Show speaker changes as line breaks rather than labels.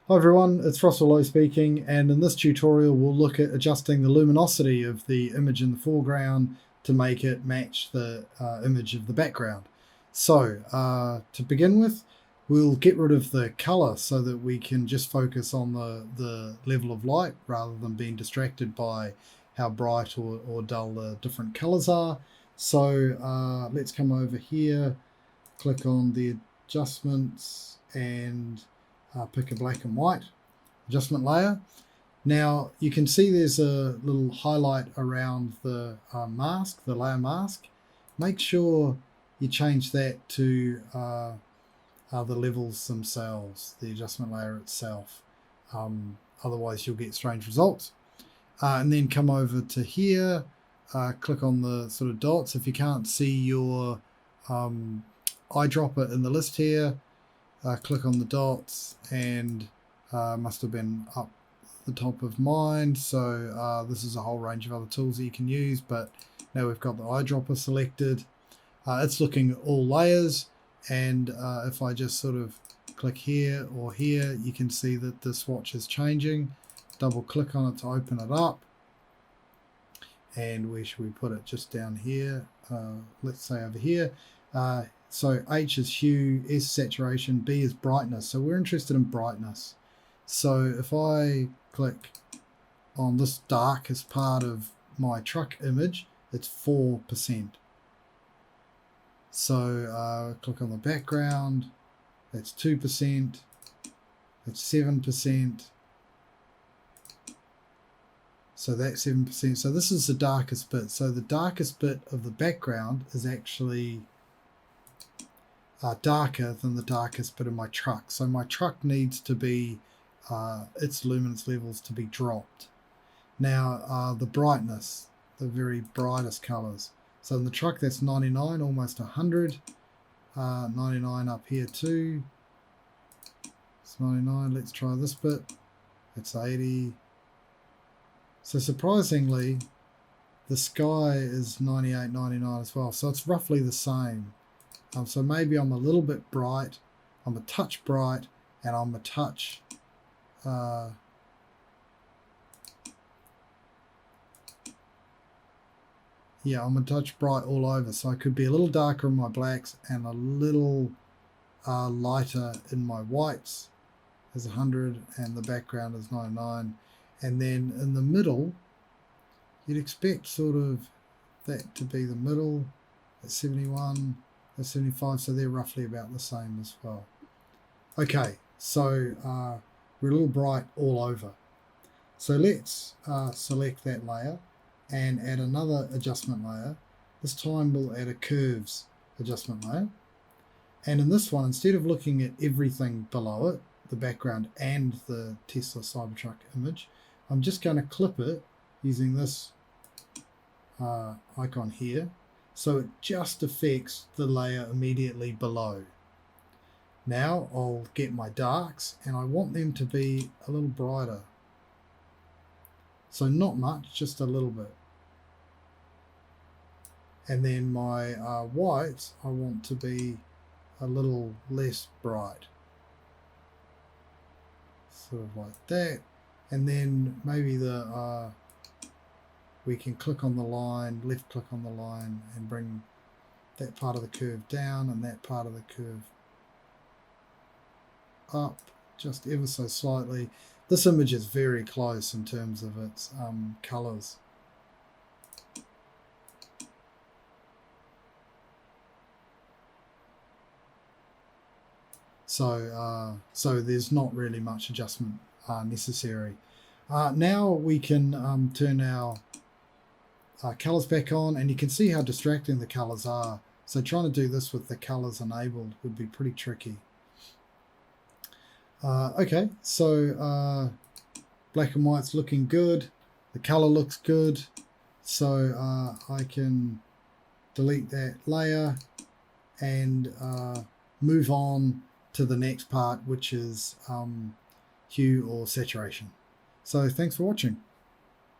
Hi everyone, it's Low speaking, and in this tutorial we'll look at adjusting the luminosity of the image in the foreground to make it match the image of the background. So to begin with, we'll get rid of the color so that we can just focus on the level of light rather than being distracted by how bright or dull the different colors are. So let's come over here, click on the adjustments, and pick a black and white adjustment layer. Now you can see there's a little highlight around the mask, the layer mask. Make sure you change that to the levels themselves, the adjustment layer itself. Otherwise you'll get strange results. And then come over to here, click on the sort of dots. If you can't see your eyedropper in the list here, click on the dots, and must have been up the top of mine. So this is a whole range of other tools that you can use, but now we've got the eyedropper selected. It's looking at all layers, and if I just sort of click here or here, you can see that the swatch is changing. Double click on it to open it up, and where should we put it? Just down here, let's say over here. So H is hue, S saturation, B is brightness. So we're interested in brightness. So if I click on this dark as part of my truck image, it's 4%. So click on the background, that's 2%, that's 7%. So that's 7%. So this is the darkest bit. So the darkest bit of the background is actually darker than the darkest bit of my truck. So my truck needs to be, its luminance levels to be dropped. Now the brightness, the very brightest colors. So in the truck that's 99, almost 100. 99 up here too. It's 99. Let's try this bit. It's 80. So surprisingly, the sky is 98, 99 as well. So it's roughly the same. So maybe I'm a little bit bright, I'm a touch bright, and I'm a touch yeah, I'm a touch bright all over. So I could be a little darker in my blacks and a little lighter in my whites. There's 100 and the background is 99. And then in the middle, you'd expect sort of that to be the middle at 71. 75, so they're roughly about the same as well. Okay, so we're a little bright all over. So let's select that layer and add another adjustment layer. This time we'll add a curves adjustment layer. And in this one, instead of looking at everything below it, the background and the Tesla Cybertruck image, I'm just going to clip it using this icon here. So it just affects the layer immediately below. Now I'll get my darks, and I want them to be a little brighter. So not much, just a little bit. And then my whites, I want to be a little less bright. Sort of like that. And then maybe the we can click on the line, left click on the line, and bring that part of the curve down and that part of the curve up just ever so slightly. This image is very close in terms of its colors. So there's not really much adjustment necessary. Now we can turn our colors back on, and you can see how distracting the colors are. So trying to do this with the colors enabled would be pretty tricky. Okay, so black and white's looking good. The color looks good. So I can delete that layer and move on to the next part, which is hue or saturation. So thanks for watching.